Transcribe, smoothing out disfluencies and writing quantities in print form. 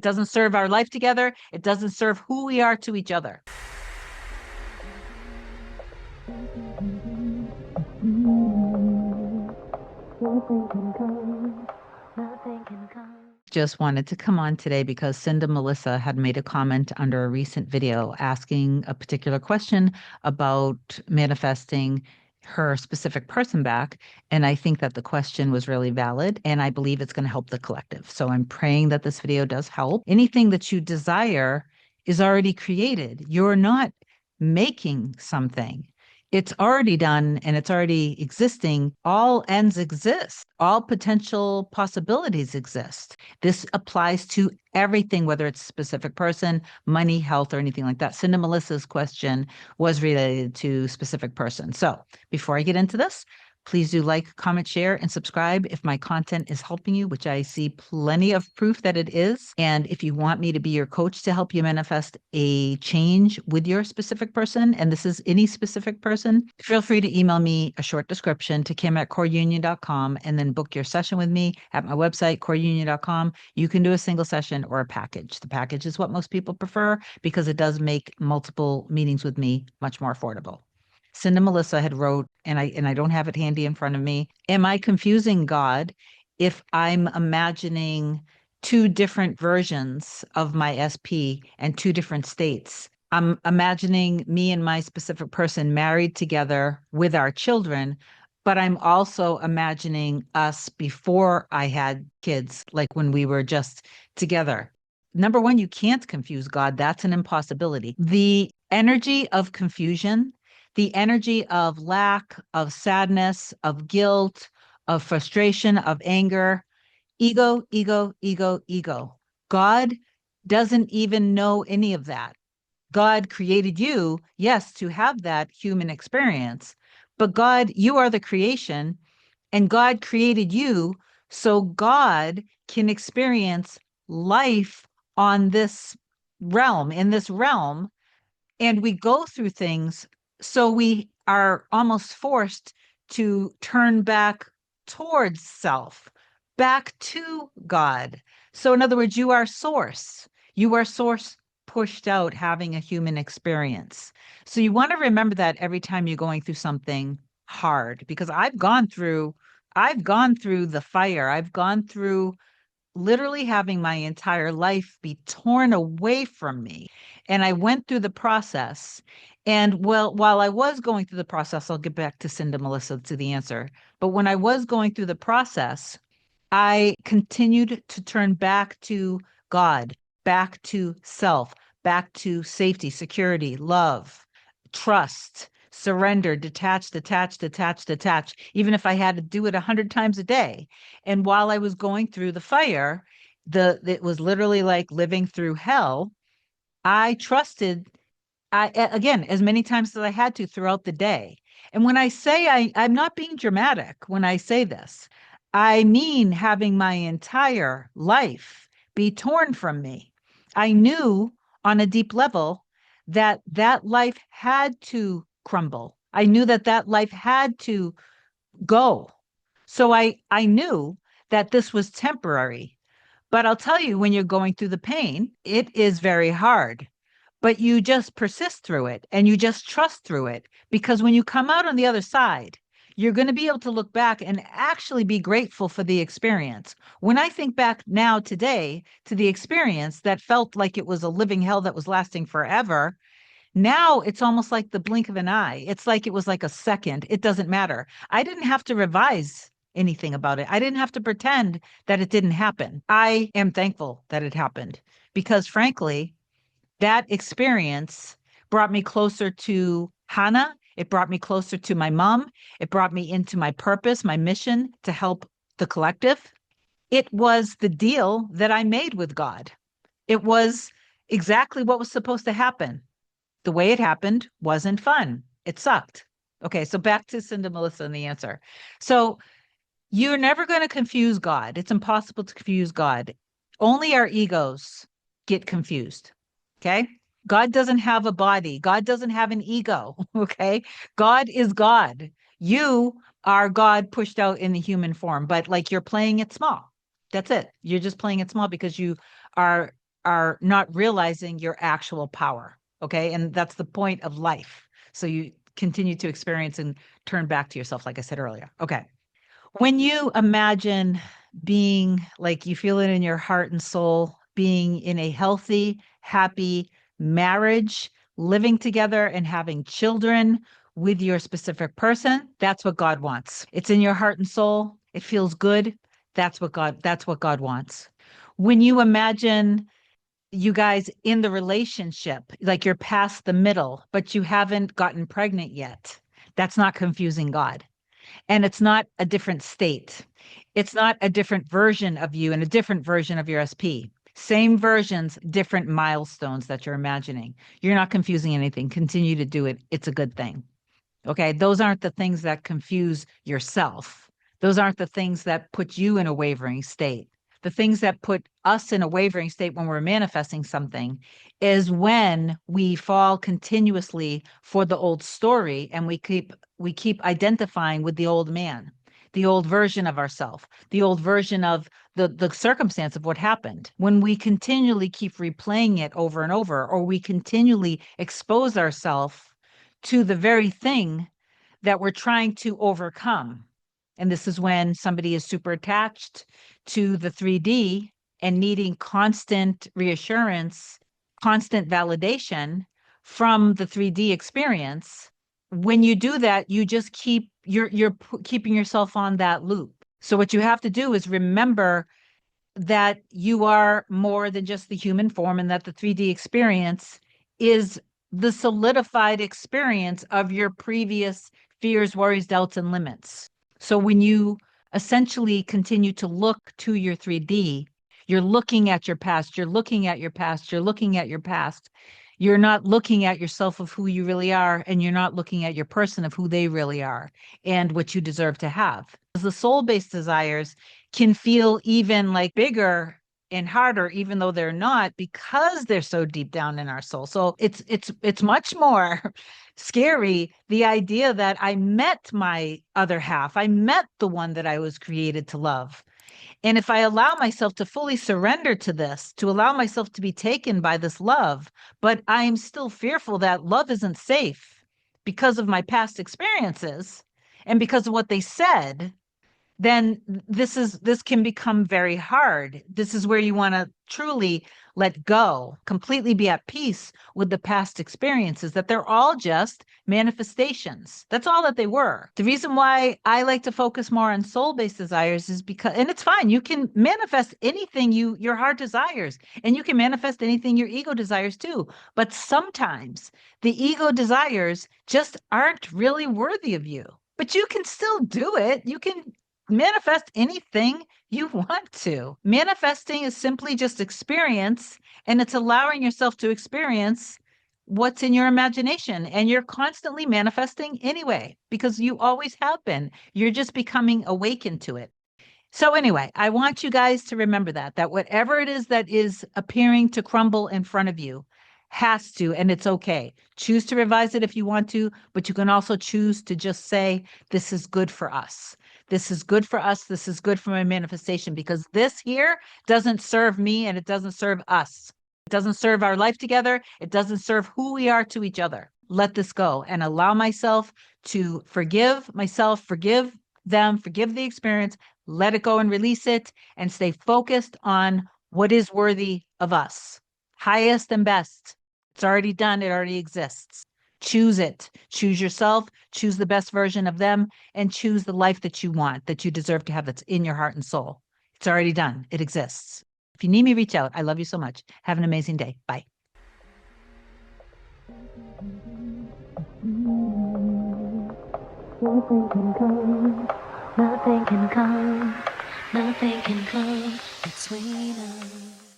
It doesn't serve our life together. It doesn't serve who we are to each other. Just wanted to come on today because Cinda Melissa had made a comment under a recent video asking a particular question about manifesting her specific person back. And I think that the question was really valid, and I believe it's going to help the collective. So I'm praying that this video does help. Anything that you desire is already created. You're not making something. It's already done and it's already existing. All ends exist. All potential possibilities exist. This applies to everything, whether it's a specific person, money, health, or anything like that. Cinda Melissa's question was related to specific person. So before I get into this, please do like, comment, share, and subscribe if my content is helping you, which I see plenty of proof that it is. And if you want me to be your coach to help you manifest a change with your specific person, and this is any specific person, feel free to email me a short description to kim@coreunion.com and then book your session with me at my website, coreunion.com. You can do a single session or a package. The package is what most people prefer because it does make multiple meetings with me much more affordable. Cinda Melissa had wrote, and I don't have it handy in front of me. Am I confusing God if I'm imagining two different versions of my SP and two different states? I'm imagining me and my specific person married together with our children, but I'm also imagining us before I had kids, like when we were just together. Number one, you can't confuse God. That's an impossibility. The energy of confusion, the energy of lack, of sadness, of guilt, of frustration, of anger, ego, ego, ego, ego. God doesn't even know any of that. God created you, yes, to have that human experience, but God, you are the creation, and God created you so God can experience life on this realm, in this realm, and we go through things, so we are almost forced to turn back towards self, back to God. So in other words, you are source. You are source pushed out having a human experience. So you want to remember that every time you're going through something hard, because I've gone through the fire. I've gone through literally having my entire life be torn away from me. And I went through the process. And well, while I was going through the process, I'll get back to Cinda Melissa to the answer. But when I was going through the process, I continued to turn back to God, back to self, back to safety, security, love, trust, surrender, detach, detach, detach, detach, even if I had to do it 100 times a day. And while I was going through the fire, it was literally like living through hell. I trusted, again, as many times as I had to throughout the day. And when I say I'm not being dramatic when I say this, I mean having my entire life be torn from me. I knew on a deep level that that life had to crumble. I knew that that life had to go. So I knew that this was temporary. But I'll tell you, when you're going through the pain, it is very hard. But you just persist through it and you just trust through it. Because when you come out on the other side, you're going to be able to look back and actually be grateful for the experience. When I think back now today to the experience that felt like it was a living hell that was lasting forever, now it's almost like the blink of an eye. It's like it was like a second. It doesn't matter. I didn't have to revise anything about it. I didn't have to pretend that it didn't happen. I am thankful that it happened because, frankly, that experience brought me closer to Hannah. It brought me closer to my mom. It brought me into my purpose, my mission to help the collective. It was the deal that I made with God. It was exactly what was supposed to happen. The way it happened wasn't fun. It sucked. Okay, so back to Cinda Melissa and the answer. So you're never going to confuse God. It's impossible to confuse God. Only our egos get confused. Okay. God doesn't have a body. God doesn't have an ego. Okay. God is God. You are God pushed out in the human form, but like you're playing it small. That's it. You're just playing it small because you are are not realizing your actual power. Okay. And that's the point of life. So you continue to experience and turn back to yourself, like I said earlier. Okay. When you imagine being like you feel it in your heart and soul, being in a healthy, happy marriage, living together and having children with your specific person, that's what God wants. It's in your heart and soul. It feels good. That's what God wants. When you imagine you guys in the relationship, like you're past the middle, but you haven't gotten pregnant yet, that's not confusing God. And it's not a different state. It's not a different version of you and a different version of your SP. Same versions, different milestones that you're imagining. You're not confusing anything. Continue to do it. It's a good thing. Okay. Those aren't the things that confuse yourself. Those aren't the things that put you in a wavering state. The things that put us in a wavering state when we're manifesting something is when we fall continuously for the old story and we keep identifying with the old man, the old version of ourselves, the old version of the circumstance of what happened. When we continually keep replaying it over and over, or we continually expose ourselves to the very thing that we're trying to overcome. And this is when somebody is super attached to the 3D and needing constant reassurance, constant validation from the 3D experience. When you do that, you just you're keeping yourself on that loop. So what you have to do is remember that you are more than just the human form and that the 3D experience is the solidified experience of your previous fears, worries, doubts, and limits. So when you essentially continue to look to your 3D, you're looking at your past, you're looking at your past, you're looking at your past. You're not looking at yourself of who you really are, and you're not looking at your person of who they really are and what you deserve to have. The soul-based desires can feel even like bigger and harder, even though they're not, because they're so deep down in our soul. So it's much more scary, the idea that I met my other half, I met the one that I was created to love. And if I allow myself to fully surrender to this, to allow myself to be taken by this love, but I'm still fearful that love isn't safe because of my past experiences and because of what they said, then this can become very hard. This is where you want to truly let go, completely be at peace with the past experiences, that they're all just manifestations. That's all that they were. The reason why I like to focus more on soul-based desires is because, and it's fine, you can manifest anything your heart desires, and you can manifest anything your ego desires too. But sometimes the ego desires just aren't really worthy of you. But you can still do it. You can manifest anything you want to. Manifesting is simply just experience, and it's allowing yourself to experience what's in your imagination. And you're constantly manifesting anyway, because you always have been. You're just becoming awakened to it. So anyway, I want you guys to remember that whatever it is that is appearing to crumble in front of you has to, and it's okay. Choose to revise it if you want to, but you can also choose to just say, this is good for us. This is good for us. This is good for my manifestation, because this here doesn't serve me and it doesn't serve us. It doesn't serve our life together. It doesn't serve who we are to each other. Let this go and allow myself to forgive myself, forgive them, forgive the experience, let it go and release it, and stay focused on what is worthy of us. Highest and best. It's already done. It already exists. Choose it. Choose yourself. Choose the best version of them, and choose the life that you want, that you deserve to have, that's in your heart and soul. It's already done. It exists. If you need me, reach out. I love you so much. Have an amazing day. Bye. Nothing can come, nothing can come, nothing can come between us.